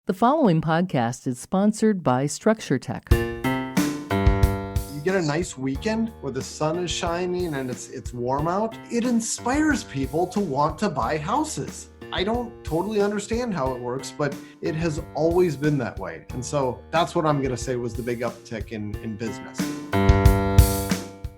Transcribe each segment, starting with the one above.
The following podcast is sponsored by Structure Tech. You get a nice weekend where the sun is shining and it's warm out. It inspires people to want to buy houses. I don't totally understand how it works, but it has always been that way. And so that's what I'm going to say was the big uptick in business.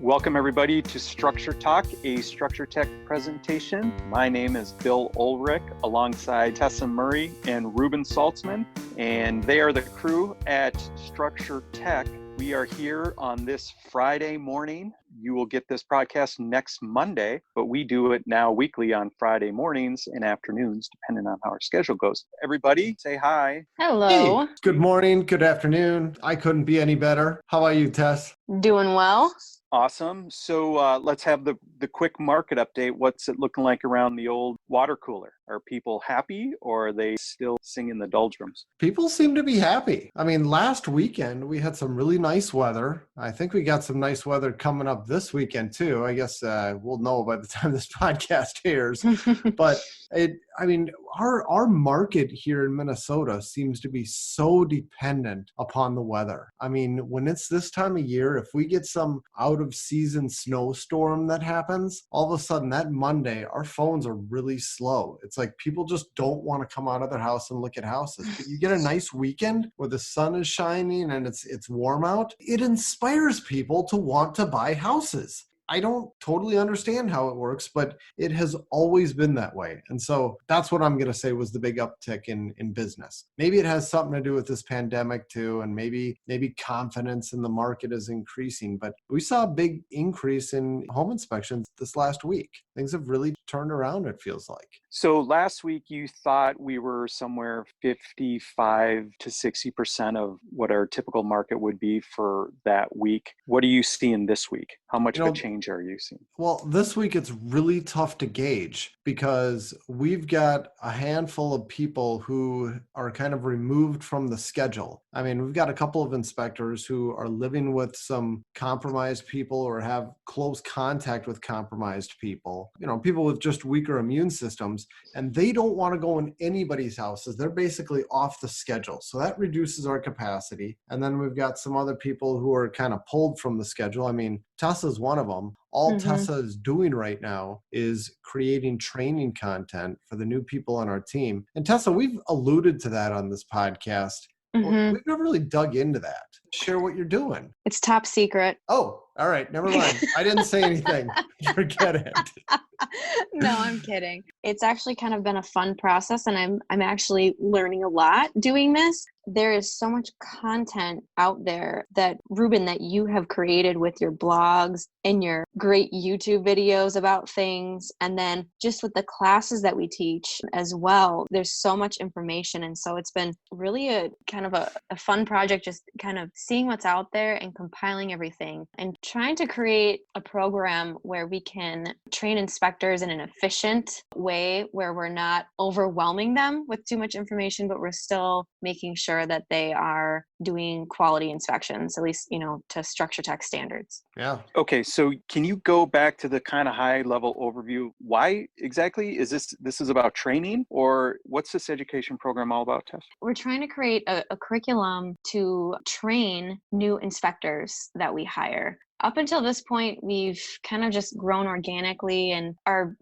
Welcome everybody to Structure Talk, a Structure Tech presentation. My name is Bill Ulrich alongside Tessa Murray and Reuben Saltzman, and they are the crew at Structure Tech. We are here on this Friday morning. You will get this podcast next Monday, but we do it now weekly on Friday mornings and afternoons, depending on how our schedule goes. Everybody, say hi. Hello. Hey, good morning, good afternoon. I couldn't be any better. How about you, Tess? Doing well. Awesome. So let's have the quick market update. What's it looking like around the old water cooler? Are people happy or are they still singing the doldrums? People seem to be happy. I mean, last weekend we had some really nice weather. I think we got some nice weather coming up this weekend too. I guess we'll know by the time this podcast airs. But our market here in Minnesota seems to be so dependent upon the weather. I mean, when it's this time of year, if we get some out of season snowstorm that happens, all of a sudden that Monday, our phones are really slow. It's like people just don't want to come out of their house and look at houses. But you get a nice weekend where the sun is shining and it's warm out. It inspires people to want to buy houses. I don't totally understand how it works, but it has always been that way. And so that's what I'm going to say was the big uptick in business. Maybe it has something to do with this pandemic too, and maybe confidence in the market is increasing. But we saw a big increase in home inspections this last week. Things have really turned around, it feels like. So last week you thought we were somewhere 55 to 60% of what our typical market would be for that week. What are you seeing this week? How much of a change are you seeing? Well, this week it's really tough to gauge because we've got a handful of people who are kind of removed from the schedule. I mean, we've got a couple of inspectors who are living with some compromised people or have close contact with compromised people, people with just weaker immune systems, and they don't want to go in anybody's houses. They're basically off the schedule. So that reduces our capacity. And then we've got some other people who are kind of pulled from the schedule. I mean, Tessa's one of them. All Tessa is doing right now is creating training content for the new people on our team. And Tessa, we've alluded to that on this podcast. We've never really dug into that. Share what you're doing. It's top secret. Oh, all right. Never mind. I didn't say anything. Forget it. No, I'm kidding. It's actually kind of been a fun process, and I'm actually learning a lot doing this. There is so much content out there that, Reuben, that you have created with your blogs and your great YouTube videos about things. And then just with the classes that we teach as well, there's so much information. And so it's been really a kind of a fun project, just kind of seeing what's out there and compiling everything and trying to create a program where we can train inspectors in an efficient way where we're not overwhelming them with too much information, but we're still making sure that they are doing quality inspections, at least, to Structure Tech standards. Yeah. Okay. So can you go back to the kind of high level overview? Why exactly is this is about training, or what's this education program all about, Tess? We're trying to create a curriculum to train new inspectors that we hire. Up until this point, we've kind of just grown organically, and our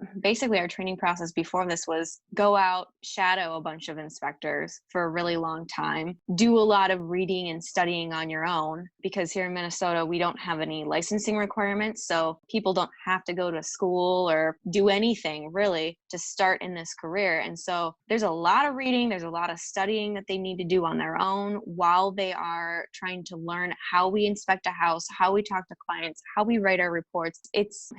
training process before this was go out, shadow a bunch of inspectors for a really long time, do a lot of reading and studying on your own, because here in Minnesota, we don't have any licensing requirements, so people don't have to go to school or do anything really to start in this career. And so there's a lot of reading, there's a lot of studying that they need to do on their own while they are trying to learn how we inspect a house, how we talk to clients, how we write our reports. It's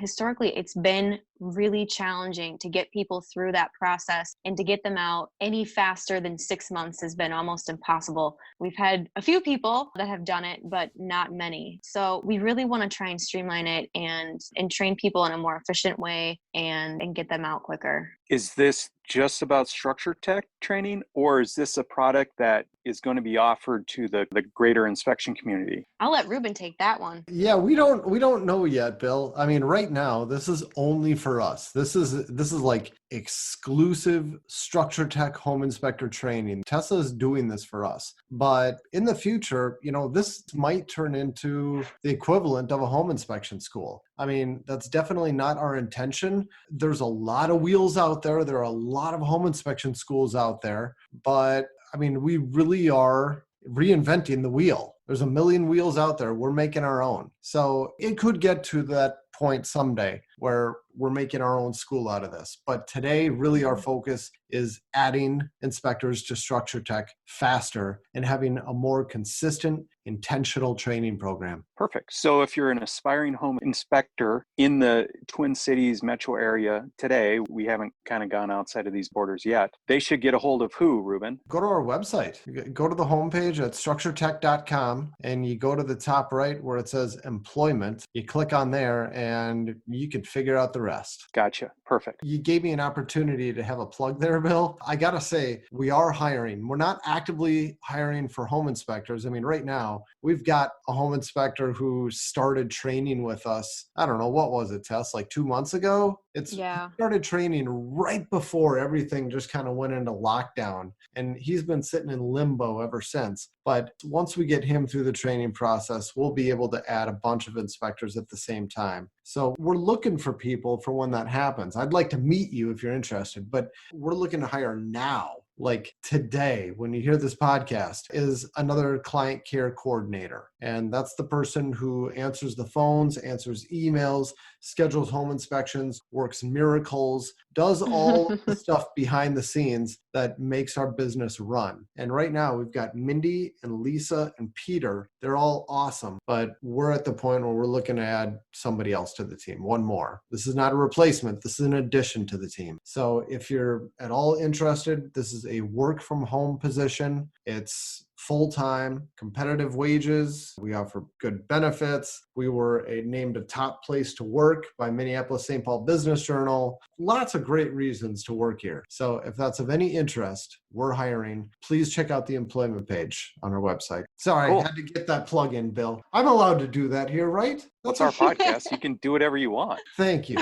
been really challenging to get people through that process, and to get them out any faster than 6 months has been almost impossible. We've had a few people that have done it, but not many. So we really want to try and streamline it and train people in a more efficient way and get them out quicker. Is this just about Structure Tech training, or is this a product that is going to be offered to the greater inspection community? I'll let Reuben take that one. Yeah, we don't know yet, Bill. I mean, right now, this is only for for us. This is like exclusive Structure Tech home inspector training. Tessa is doing this for us. But in the future, this might turn into the equivalent of a home inspection school. I mean, that's definitely not our intention. There's a lot of wheels out there. There are a lot of home inspection schools out there. But I mean, we really are reinventing the wheel. There's a million wheels out there. We're making our own. So it could get to that point someday where we're making our own school out of this. But today, really our focus is adding inspectors to Structure Tech faster and having a more consistent, intentional training program. Perfect. So if you're an aspiring home inspector in the Twin Cities metro area today, we haven't kind of gone outside of these borders yet. They should get a hold of who, Reuben? Go to our website. Go to the homepage at structuretech.com and you go to the top right where it says employment. You click on there and you can figure out the rest. Gotcha. Perfect. You gave me an opportunity to have a plug there, Bill. I got to say, we are hiring. We're not actively hiring for home inspectors. I mean, right now, we've got a home inspector who started training with us. I don't know, what was it, Tess? Like 2 months ago? He started training right before everything just kind of went into lockdown. And he's been sitting in limbo ever since. But once we get him through the training process, we'll be able to add a bunch of inspectors at the same time. So we're looking for people for when that happens. I'd like to meet you if you're interested, but we're looking to hire now. Like today, when you hear this podcast, is another client care coordinator. And that's the person who answers the phones, answers emails, schedules home inspections, works miracles, does all the stuff behind the scenes that makes our business run. And right now we've got Mindy and Lisa and Peter. They're all awesome, but we're at the point where we're looking to add somebody else to the team, one more. This is not a replacement. This is an addition to the team. So if you're at all interested, this is a work from home position. It's full-time, competitive wages. We offer good benefits. We were named a top place to work by Minneapolis-St. Paul Business Journal. Lots of great reasons to work here. So if that's of any interest, we're hiring. Please check out the employment page on our website. Sorry, Cool. I had to get that plug in, Bill. I'm allowed to do that here, right? That's our podcast. You can do whatever you want. Thank you.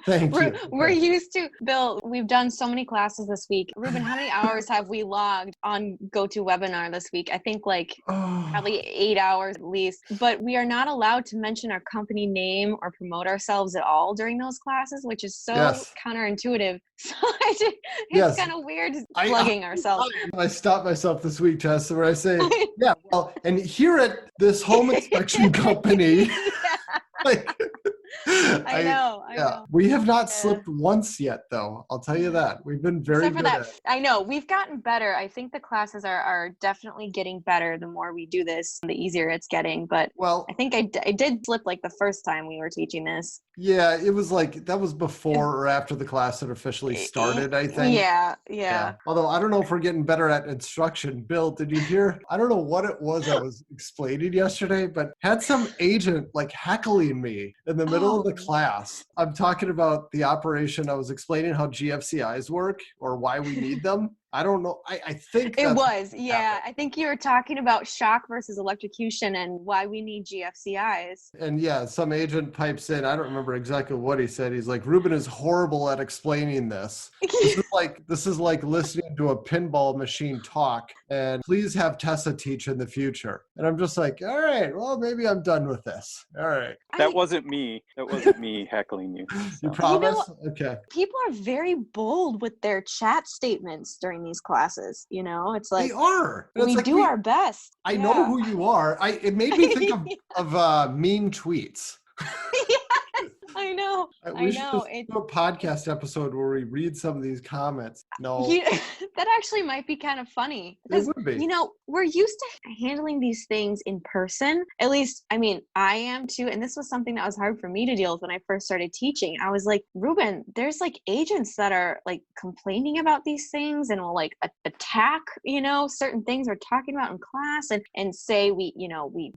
Thank you. We're used to, Bill, we've done so many classes this week. Reuben, how many hours have we logged on GoToWebinar this week? I think probably 8 hours at least. But we are not allowed to mention our company name or promote ourselves at all during those classes, which is so counterintuitive. So it's kind of weird plugging ourselves. I stopped myself this week, Tess, where I say, and here at this home inspection company, I know. We have not slipped once yet, though. I'll tell you that. We've been very good at it. I know. We've gotten better. I think the classes are definitely getting better. The more we do this, the easier it's getting. But I think I did slip like the first time we were teaching this. Yeah, it was like, that was before or after the class had officially started, I think. Yeah. Although I don't know if we're getting better at instruction. Bill, did you hear? I don't know what it was I was explaining yesterday, but had some agent like heckling me in the middle of the class. I'm talking about the operation. I was explaining how GFCIs work or why we need them. I don't know. I think it was. Yeah. I think you were talking about shock versus electrocution and why we need GFCIs. And some agent pipes in. I don't remember exactly what he said. He's like, Reuben is horrible at explaining this. This is like listening to a pinball machine talk. And please have Tessa teach in the future. And I'm just like, all right, well, maybe I'm done with this. All right. That wasn't me. That wasn't me heckling you. So. You promise? Okay. People are very bold with their chat statements during these classes. It's like they are. We do our best. I know who you are. It made me think of mean tweets. I know. We should do a podcast episode where we read some of these comments. No. That actually might be kind of funny. It would be. We're used to handling these things in person. At least, I mean, I am too. And this was something that was hard for me to deal with when I first started teaching. I was like, Reuben, there's like agents that are like complaining about these things and will like attack, certain things we're talking about in class and say we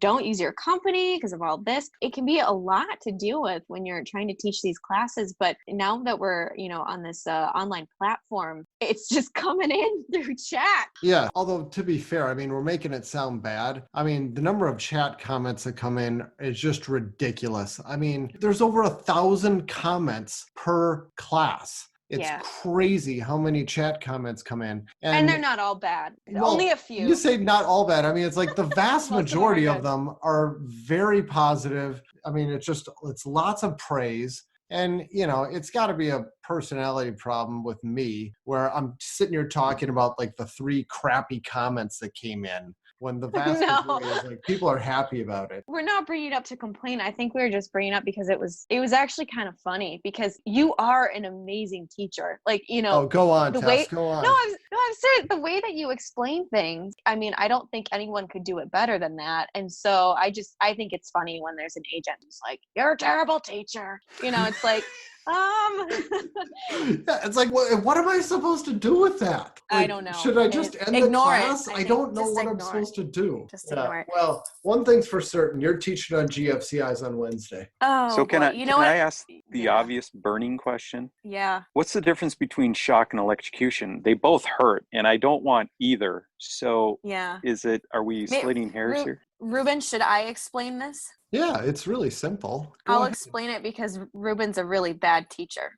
don't use your company because of all this. It can be a lot to deal with when you're trying to teach these classes. But now that we're, on this online platform, it's just coming in through chat. Yeah. Although to be fair, I mean, we're making it sound bad. I mean, the number of chat comments that come in is just ridiculous. I mean, there's over 1,000 comments per class. It's crazy how many chat comments come in. And they're not all bad. Only a few. You say not all bad. I mean, it's like the vast majority of them are very positive. I mean, it's lots of praise. And, it's got to be a personality problem with me where I'm sitting here talking about like the 3 crappy comments that came in. When the vast majority is like people are happy about it. We're not bringing it up to complain. I think we were just bringing it up because it was actually kind of funny because you are an amazing teacher. Like, Oh, go on, Tess, go on. No, I'm serious. The way that you explain things, I mean, I don't think anyone could do it better than that. And so I think it's funny when there's an agent who's like, "You're a terrible teacher." It's like, Yeah, it's like, what am I supposed to do with that? Like, I don't know. Should I just end the class? I don't know what I'm supposed to do. Just ignore it. Well, one thing's for certain, you're teaching on GFCIs on Wednesday. Oh, so can I ask the obvious burning question? Yeah. What's the difference between shock and electrocution? They both hurt, and I don't want either. So are we splitting hairs here? Reuben, should I explain this? Yeah, it's really simple. I'll explain it because Reuben's a really bad teacher.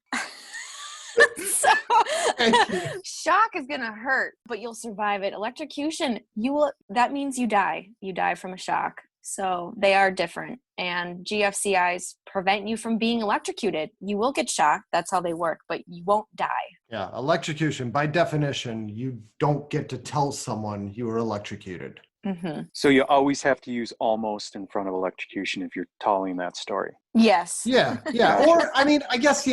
So shock is going to hurt, but you'll survive it. Electrocution, that means you die. You die from a shock. So they are different. And GFCIs prevent you from being electrocuted. You will get shocked. That's how they work, but you won't die. Yeah, electrocution, by definition, you don't get to tell someone you were electrocuted. Mm-hmm. So you always have to use almost in front of electrocution if you're telling that story. Yes. Yeah. Or, I mean, I guess,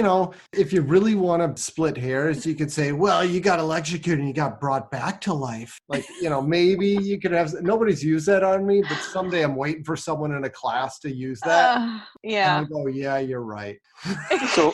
if you really want to split hairs, you could say, well, you got electrocuted and you got brought back to life. Like, maybe you could have, nobody's used that on me, but someday I'm waiting for someone in a class to use that. Yeah. And I go, yeah, you're right. So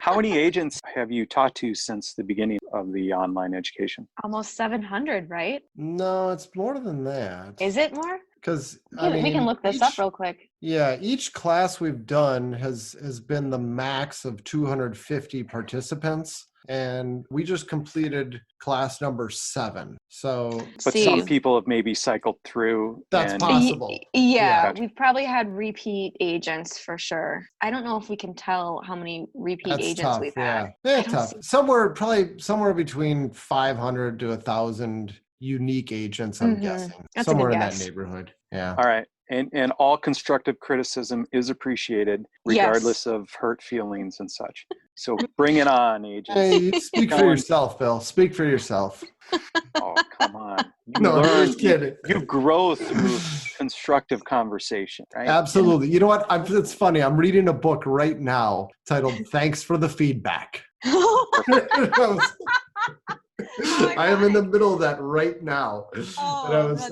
how many agents have you taught to since the beginning of the online education? Almost 700, right? No, it's more than that. Is it more? Because we can look this up real quick. Yeah, each class we've done has been the max of 250 participants, and we just completed class number 7. So, but some people have maybe cycled through. That's possible. Yeah, we've probably had repeat agents for sure. I don't know if we can tell how many repeat agents we've had. Yeah, tough. Somewhere between 500 to 1,000. Unique agents, I'm guessing. That's somewhere a good in guess. that neighborhood. Yeah. All right. And all constructive criticism is appreciated, regardless of hurt feelings and such. So bring it on, agents. Hey, speak for yourself, Bill. Speak for yourself. Oh, come on. I'm just kidding. You grow through constructive conversation, right? Absolutely. You know what? It's funny. I'm reading a book right now titled "Thanks for the Feedback." I am in the middle of that right now. And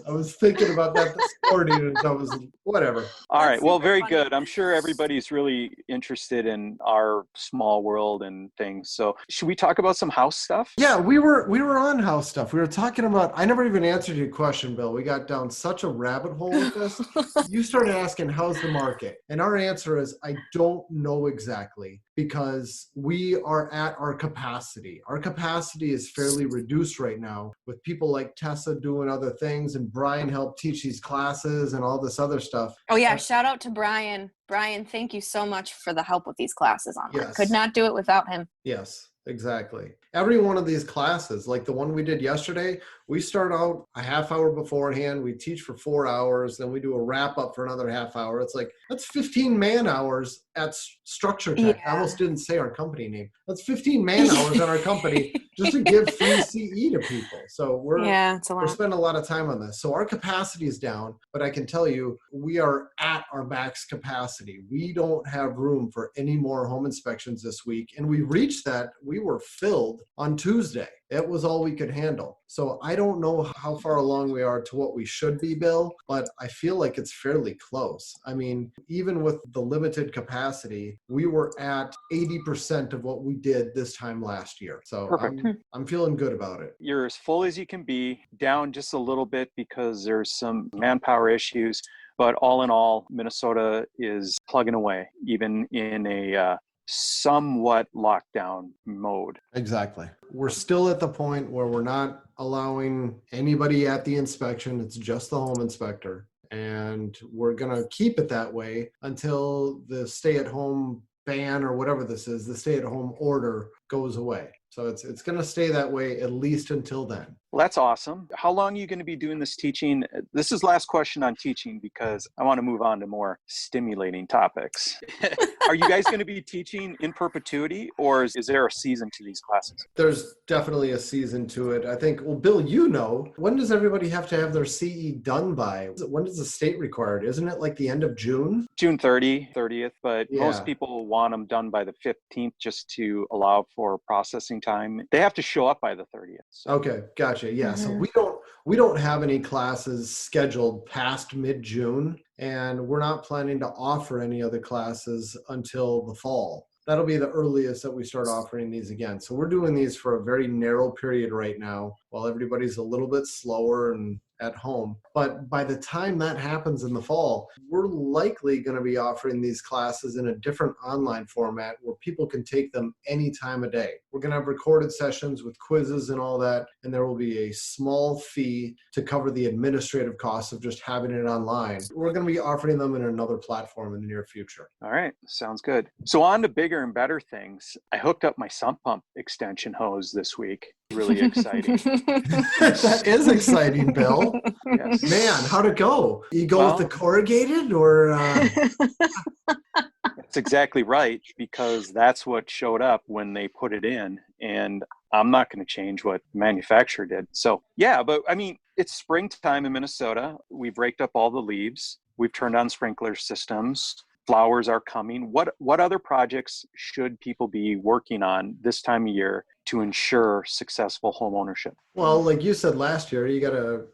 I was thinking about that this morning, and I was whatever. All right. Well, very good. I'm sure everybody's really interested in our small world and things. So should we talk about some house stuff? Yeah, we were on house stuff. We were talking about, I never even answered your question, Bill. We got down such a rabbit hole with this. You started asking, how's the market? And our answer is, I don't know exactly, because we are at our capacity. Our capacity is fairly reduced right now with people like Tessa doing other things, and Brian helped teach these classes and all this other stuff. Oh yeah, shout out to Brian. Brian, thank you so much for the help with these classes online. Yes. Could not do it without him. Yes, exactly. Every one of these classes, like the one we did yesterday, we start out a half hour beforehand. We teach for 4 hours. Then we do a wrap up for another half hour. It's like, that's 15 man hours at Structure Tech. Yeah. I almost didn't say our company name. That's 15 man hours on our company just to give free CE to people. So we're spending a lot of time on this. So our capacity is down, but I can tell you, we are at our max capacity. We don't have room for any more home inspections this week. And we reached that. We were filled on Tuesday. It was all we could handle. So I don't know how far along we are to what we should be, Bill, but I feel like it's fairly close. I mean, even with the limited capacity, we were at 80% of what we did this time last year. So I'm feeling good about it. You're as full as you can be, down just a little bit because there's some manpower issues. But all in all, Minnesota is plugging away, even in a somewhat lockdown mode. Exactly. We're still at the point where we're not allowing anybody at the inspection. It's just the home inspector. And we're going to keep it that way until the stay-at-home ban or whatever this is, the stay-at-home order goes away. So it's going to stay that way at least until then. Well, that's awesome. How long are you going to be doing this teaching? This is last question on teaching because I want to move on to more stimulating topics. Are you guys going to be teaching in perpetuity, or is there a season to these classes? There's definitely a season to it. I think, well, Bill, when does everybody have to have their CE done by? When does the state require it? Isn't it like the end of June? June 30th, but Yeah. Most people want them done by the 15th just to allow for processing time. They have to show up by the 30th. So. Okay, gotcha. Yeah, so Mhm. we don't have any classes scheduled past mid-June, and we're not planning to offer any other classes until the fall. That'll be the earliest that we start offering these again. So we're doing these for a very narrow period right now while everybody's a little bit slower and at home. But by the time that happens in the fall, we're likely going to be offering these classes in a different online format where people can take them any time of day. We're going to have recorded sessions with quizzes and all that, and there will be a small fee to cover the administrative costs of just having it online. We're going to be offering them in another platform in the near future. All right, sounds good. So on to bigger and better things. I hooked up my sump pump extension hose this week. Really exciting. That is exciting, Bill. Yes. Man, how'd it go? You go Well- with the corrugated or? That's exactly right, because that's what showed up when they put it in, and I'm not going to change what the manufacturer did. So yeah, but I mean, it's springtime in Minnesota. We've raked up all the leaves. We've turned on sprinkler systems. Flowers are coming. What other projects should people be working on this time of year to ensure successful home ownership? Well, like you said last year, you got to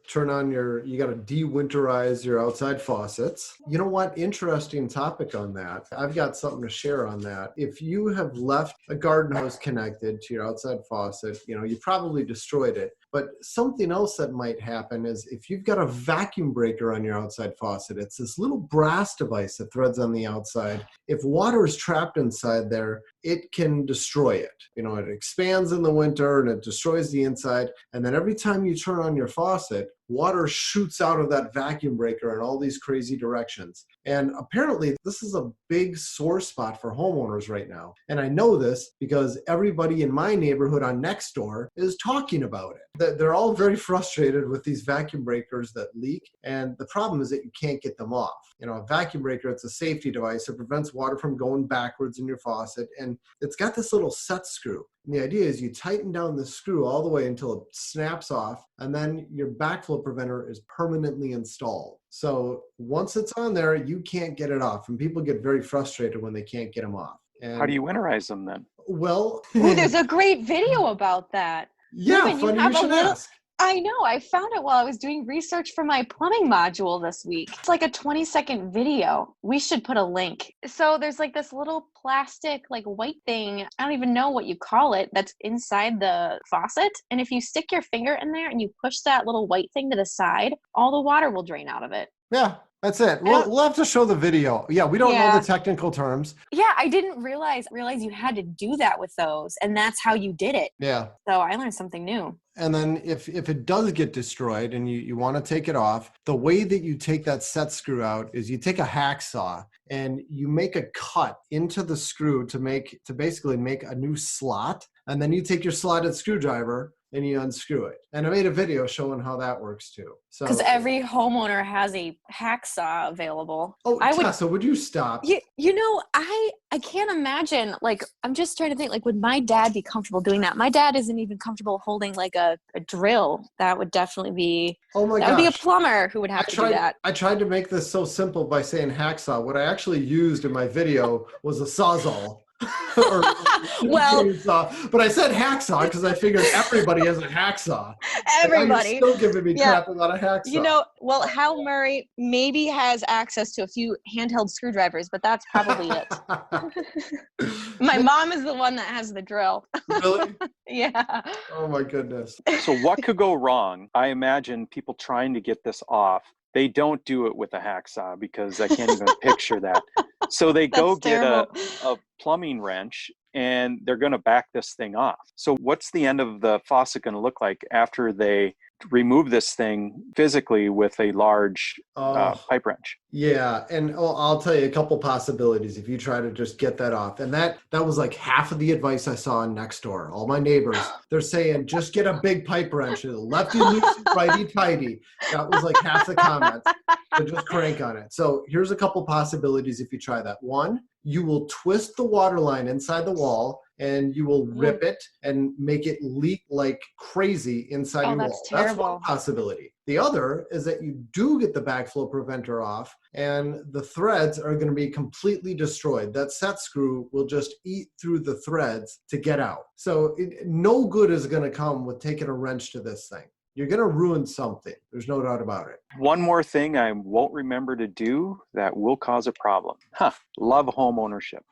de-winterize your outside faucets. You know what? Interesting topic on that. I've got something to share on that. If you have left a garden hose connected to your outside faucet, you probably destroyed it. But something else that might happen is if you've got a vacuum breaker on your outside faucet, it's this little brass device that threads on the outside. If water is trapped inside there, it can destroy it. It expands in the winter and it destroys the inside. And then every time you turn on your faucet, water shoots out of that vacuum breaker in all these crazy directions. And apparently this is a big sore spot for homeowners right now. And I know this because everybody in my neighborhood on Nextdoor is talking about it. They're all very frustrated with these vacuum breakers that leak. And the problem is that you can't get them off. A vacuum breaker, it's a safety device. It prevents water from going backwards in your faucet. And it's got this little set screw. And the idea is you tighten down the screw all the way until it snaps off, and then your backflow preventer is permanently installed. So once it's on there, you can't get it off. And people get very frustrated when they can't get them off. And, How do you winterize them then? well, Ooh, there's a great video about that. yeah, Reuben, you funny have you a should little- ask. I know. I found it while I was doing research for my plumbing module this week. It's like a 20-second video. We should put a link. So there's like this little plastic white thing. I don't even know what you call it. That's inside the faucet. And if you stick your finger in there and you push that little white thing to the side, all the water will drain out of it. Yeah, that's it. We'll have to show the video. Yeah, we don't know Yeah. the technical terms. Yeah, I didn't realize you had to do that with those. And that's how you did it. Yeah. So I learned something new. And then if it does get destroyed and you want to take it off, the way that you take that set screw out is you take a hacksaw and you make a cut into the screw to basically make a new slot. And then you take your slotted screwdriver and you unscrew it. And I made a video showing how that works too. So Because every homeowner has a hacksaw available. Oh, I would Tessa, would you stop? I can't imagine, I'm just trying to think, would my dad be comfortable doing that? My dad isn't even comfortable holding a drill. That would definitely be, Oh my that would be a gosh. plumber who would have to do that. I tried to make this so simple by saying hacksaw. What I actually used in my video was a sawzall. or Well- chainsaw. But I said hacksaw because I figured everybody has a hacksaw. Everybody. And now you're still giving me Yeah. crap about a hacksaw. Hal Murray maybe has access to a few handheld screwdrivers, but that's probably it. My mom is the one that has the drill. Really? Yeah. Oh my goodness. So what could go wrong? I imagine people trying to get this off They don't do it with a hacksaw because I can't even picture that. So they go That's get terrible. a plumbing wrench and they're going to back this thing off. So what's the end of the faucet going to look like after they remove this thing physically with a large Oh, pipe wrench? yeah. And I'll tell you a couple possibilities if you try to just get that off. And that was like half of the advice I saw on Nextdoor. All my neighbors, they're saying, just get a big pipe wrench. Lefty loosey, righty tighty. That was like half the comments. So just crank on it. So here's a couple possibilities if you try that. One, you will twist the water line inside the wall and you will rip it and make it leak like crazy inside your that's wall. terrible. That's one possibility. The other is that you do get the backflow preventer off and the threads are going to be completely destroyed. That set screw will just eat through the threads to get out. So no good is going to come with taking a wrench to this thing. You're going to ruin something. There's no doubt about it. One more thing I won't remember to do that will cause a problem. Love home ownership.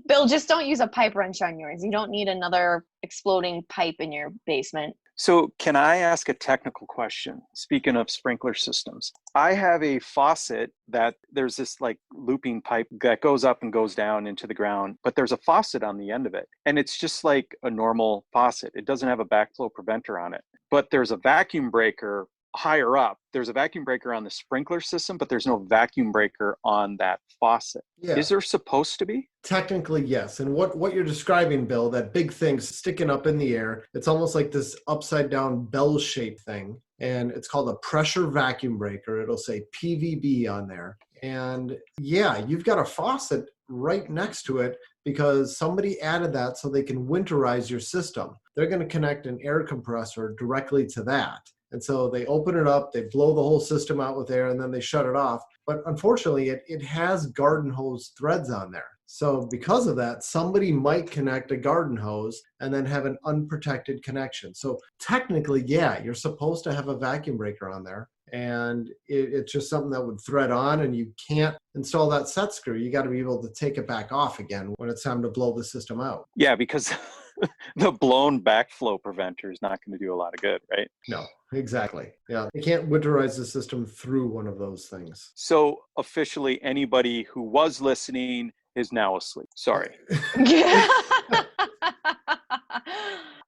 Bill, just don't use a pipe wrench on yours. You don't need another exploding pipe in your basement. So can I ask a technical question? Speaking of sprinkler systems, I have a faucet that there's this like looping pipe that goes up and goes down into the ground, but there's a faucet on the end of it. And it's just like a normal faucet. It doesn't have a backflow preventer on it, but there's a vacuum breaker higher up. There's a vacuum breaker on the sprinkler system, but there's no vacuum breaker on that faucet. Yeah. Is there supposed to be? Technically, yes. And what you're describing, Bill, that big thing sticking up in the air, it's almost like this upside down bell-shaped thing. And it's called a pressure vacuum breaker. It'll say PVB on there. And yeah, you've got a faucet right next to it because somebody added that so they can winterize your system. They're going to connect an air compressor directly to that. And so they open it up, they blow the whole system out with air, and then they shut it off. But unfortunately, it has garden hose threads on there. So because of that, somebody might connect a garden hose and then have an unprotected connection. So technically, yeah, you're supposed to have a vacuum breaker on there. And it's just something that would thread on, and you can't install that set screw. You got to be able to take it back off again when it's time to blow the system out. Yeah, because the blown backflow preventer is not going to do a lot of good, right? No, exactly. Yeah, you can't winterize the system through one of those things. So officially, anybody who was listening is now asleep. Sorry.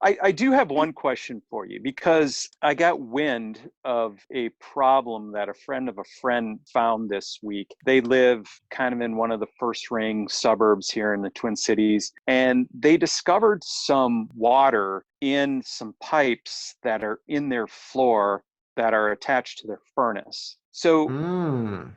I do have one question for you, because I got wind of a problem that a friend of a friend found this week. They live kind of in one of the first ring suburbs here in the Twin Cities, and they discovered some water in some pipes that are in their floor that are attached to their furnace. So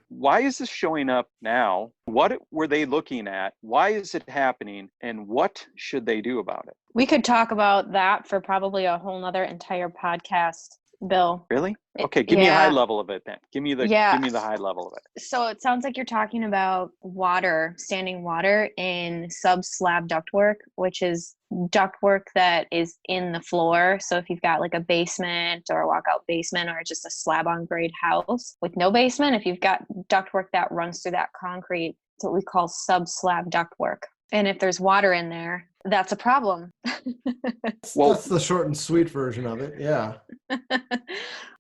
why is this showing up now? What were they looking at? Why is it happening? And what should they do about it? We could talk about that for probably a whole nother entire podcast, Bill. Really? Okay, give me a high level of it then. Give me the high level of it. So it sounds like you're talking about water, standing water in sub-slab ductwork, which is ductwork that is in the floor. So if you've got like a basement or a walkout basement or just a slab on grade house with no basement, if you've got ductwork that runs through that concrete, it's what we call sub-slab ductwork. And if there's water in there, that's a problem. Well, that's the short and sweet version of it. Yeah.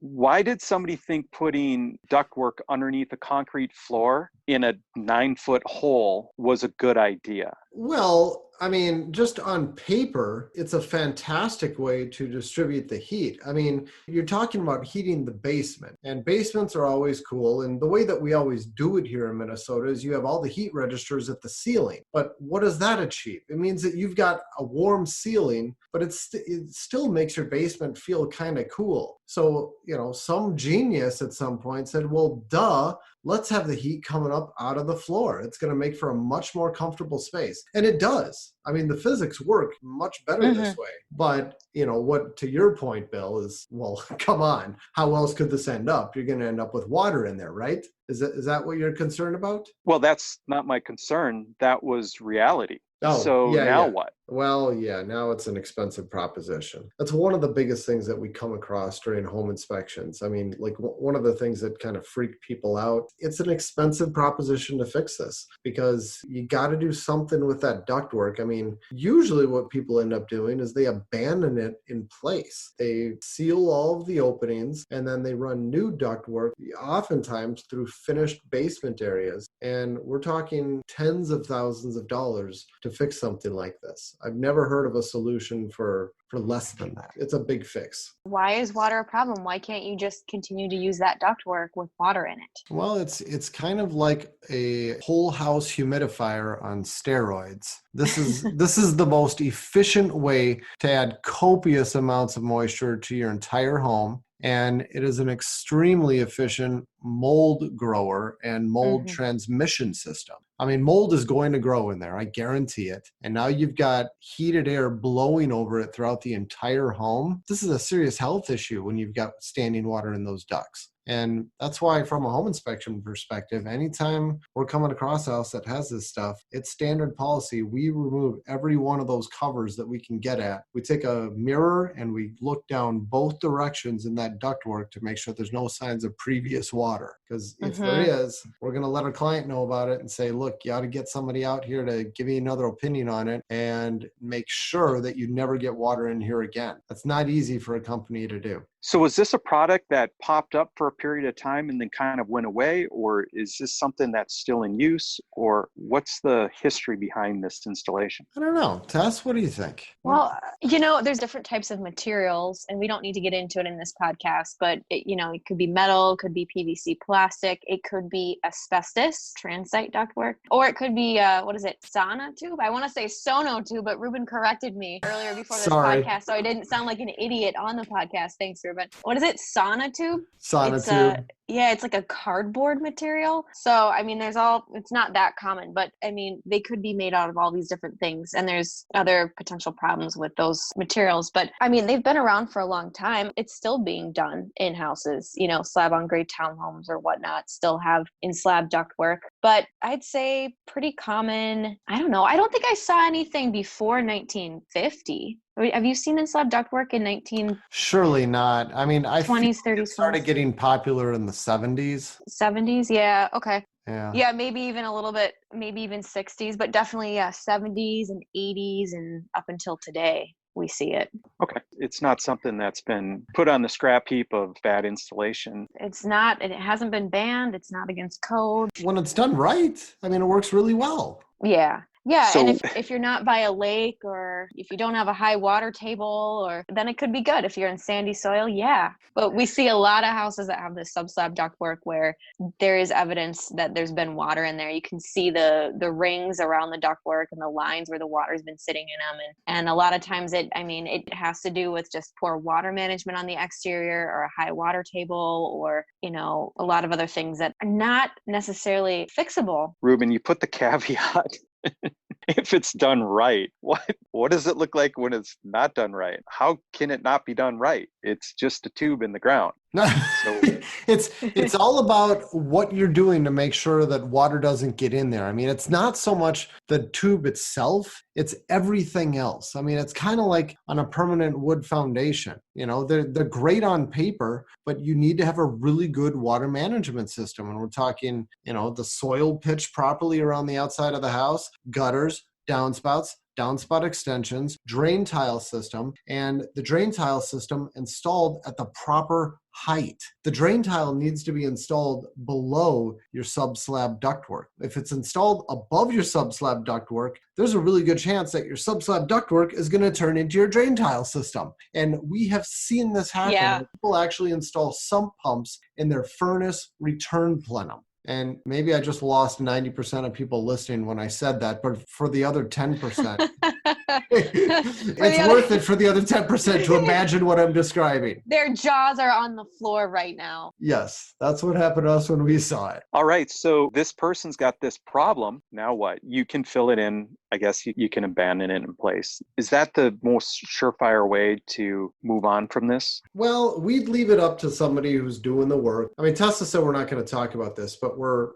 Why did somebody think putting ductwork underneath a concrete floor in a 9-foot hole was a good idea? Well, I mean, just on paper, it's a fantastic way to distribute the heat. I mean, you're talking about heating the basement, and basements are always cool. And the way that we always do it here in Minnesota is you have all the heat registers at the ceiling. But what does that achieve? It means that you've got a warm ceiling, but it still makes your basement feel kind of cool. So, some genius at some point said, well, duh, let's have the heat coming up out of the floor. It's going to make for a much more comfortable space. And it does. I mean, the physics work much better this way. But, what to your point, Bill, is, well, come on. How else could this end up? You're going to end up with water in there, right? Is that what you're concerned about? Well, that's not my concern. That was reality. Oh, So yeah, now yeah. what? Well, yeah, now it's an expensive proposition. That's one of the biggest things that we come across during home inspections. I mean, like one of the things that kind of freak people out, it's an expensive proposition to fix this because you got to do something with that ductwork. I mean, usually what people end up doing is they abandon it in place. They seal all of the openings and then they run new ductwork, oftentimes through finished basement areas. And we're talking tens of thousands of dollars to fix something like this. I've never heard of a solution for less than that. It's a big fix. Why is water a problem? Why can't you just continue to use that ductwork with water in it? Well, it's kind of like a whole house humidifier on steroids. This is the most efficient way to add copious amounts of moisture to your entire home. And it is an extremely efficient mold grower and mold transmission system. I mean, mold is going to grow in there, I guarantee it. And now you've got heated air blowing over it throughout the entire home. This is a serious health issue when you've got standing water in those ducts. And that's why, from a home inspection perspective, anytime we're coming across a house that has this stuff, it's standard policy. We remove every one of those covers that we can get at. We take a mirror and we look down both directions in that ductwork to make sure there's no signs of previous water. Because if there is, we're going to let our client know about it and say, look, you ought to get somebody out here to give you another opinion on it and make sure that you never get water in here again. That's not easy for a company to do. So was this a product that popped up for a period of time and then kind of went away? Or is this something that's still in use? Or what's the history behind this installation? I don't know. Tess, what do you think? Well, there's different types of materials, and we don't need to get into it in this podcast, but it could be metal, could be PVC plastic, it could be asbestos, transite ductwork, or it could be, sonotube? I want to say sonotube, but Reuben corrected me earlier before this podcast, so I didn't sound like an idiot on the podcast. Thanks, Reuben. What is it? Sonotube? Sonotube. It's like a cardboard material. So, I mean, it's not that common, but I mean, they could be made out of all these different things. And there's other potential problems with those materials. But I mean, they've been around for a long time. It's still being done in houses, slab on grade townhomes or whatnot still have in slab ductwork. But I'd say pretty common. I don't know. I don't think I saw anything before 1950. Have you seen in slab ductwork in 19? Surely not. I mean, I 20s, 30s, it started getting popular in the 70s. 70s? Yeah. Okay. Yeah. Yeah, maybe even a little bit, maybe even 60s, but definitely 70s and 80s and up until today, we see it. Okay. It's not something that's been put on the scrap heap of bad installation. It's not, and it hasn't been banned. It's not against code. When it's done right, I mean, it works really well. Yeah. Yeah, So, and if you're not by a lake or if you don't have a high water table, or then it could be good. If you're in sandy soil, yeah. But we see a lot of houses that have this sub-slab ductwork where there is evidence that there's been water in there. You can see the rings around the ductwork and the lines where the water's been sitting in them. And a lot of times it has to do with just poor water management on the exterior or a high water table or, a lot of other things that are not necessarily fixable. Reuben, you put the caveat. If it's done right, what does it look like when it's not done right? How can it not be done right? It's just a tube in the ground. So it's all about what you're doing to make sure that water doesn't get in there. I mean, it's not so much the tube itself, it's everything else. I mean, it's kind of like on a permanent wood foundation. They're great on paper, but you need to have a really good water management system. And we're talking, the soil pitched properly around the outside of the house, gutters, downspouts, downspout extensions, drain tile system, and the drain tile system installed at the proper height. The drain tile needs to be installed below your sub-slab ductwork. If it's installed above your sub-slab ductwork, there's a really good chance that your sub-slab ductwork is going to turn into your drain tile system. And we have seen this happen. Yeah. People actually install sump pumps in their furnace return plenum. And maybe I just lost 90% of people listening when I said that, but for the other 10%, it's worth it for the other 10% to imagine what I'm describing. Their jaws are on the floor right now. Yes, that's what happened to us when we saw it. all right, so this person's got this problem. Now what? You can fill it in. I guess you can abandon it in place. Is that the most surefire way to move on from this? Well, we'd leave it up to somebody who's doing the work. I mean, Tessa said we're not going to talk about this, but we're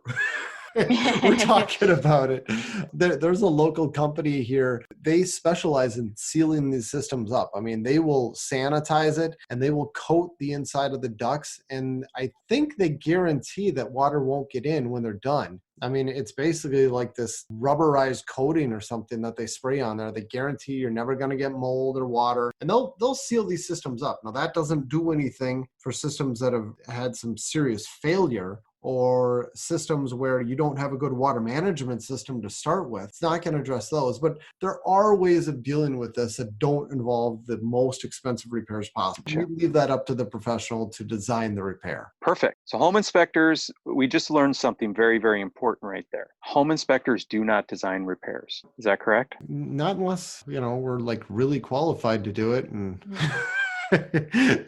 We're talking about it. There's a local company here. They specialize in sealing these systems up. I mean, they will sanitize it and they will coat the inside of the ducts. And I think they guarantee that water won't get in when they're done. I mean, it's basically like this rubberized coating or something that they spray on there. They guarantee you're never going to get mold or water, and they'll seal these systems up. Now, that doesn't do anything for systems that have had some serious failure or systems where you don't have a good water management system to start with. It's not going to address those, but there are ways of dealing with this that don't involve the most expensive repairs possible. Sure. We leave that up to the professional to design the repair. Perfect. So home inspectors, we just learned something very, very important right there. Home inspectors do not design repairs. Is that correct? Not unless, we're like really qualified to do it. And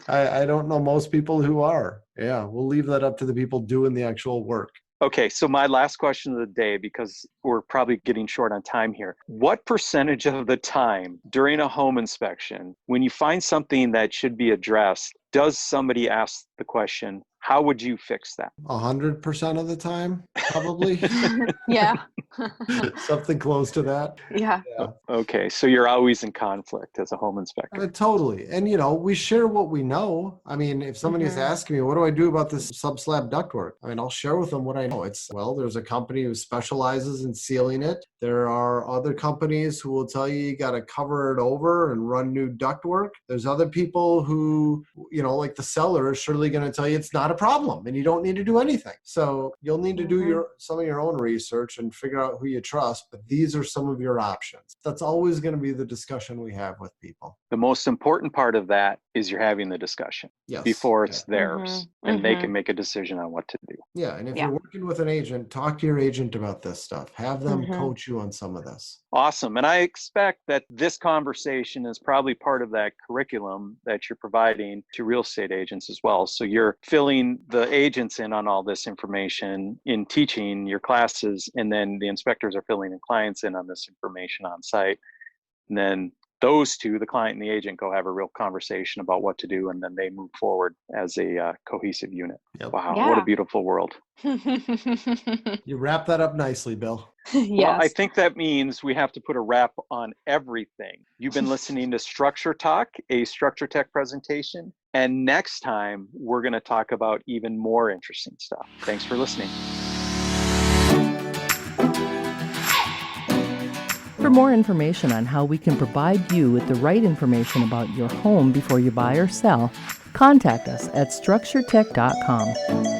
I don't know most people who are. Yeah, we'll leave that up to the people doing the actual work. Okay, so my last question of the day, because we're probably getting short on time here. What percentage of the time during a home inspection, when you find something that should be addressed, does somebody ask the question, how would you fix that? 100% of the time, probably. Yeah. Something close to that. Yeah. Okay, so you're always in conflict as a home inspector. Totally. And, we share what we know. I mean, if somebody is asking me, what do I do about this sub-slab ductwork? I mean, I'll share with them what I know. There's a company who specializes in sealing it. There are other companies who will tell you got to cover it over and run new ductwork. There's other people who, like the seller is surely going to tell you it's not a problem and you don't need to do anything. So you'll need to do some of your own research and figure out who you trust, but these are some of your options. That's always going to be the discussion we have with people. The most important part of that is you're having the discussion before it's theirs, and they can make a decision on what to do. Yeah, and if you're working with an agent, talk to your agent about this stuff. Have them coach you on some of this. Awesome. And I expect that this conversation is probably part of that curriculum that you're providing to real estate agents as well. So you're filling the agents in on all this information in teaching your classes, and then the inspectors are filling the clients in on this information on site. And then those two, the client and the agent, go have a real conversation about what to do, and then they move forward as a cohesive unit. Yep. Wow, what a beautiful world. You wrap that up nicely, Bill. Yes. Well, I think that means we have to put a wrap on everything. You've been listening to Structure Talk, a Structure Tech presentation. And next time, we're going to talk about even more interesting stuff. Thanks for listening. For more information on how we can provide you with the right information about your home before you buy or sell, contact us at structuretech.com.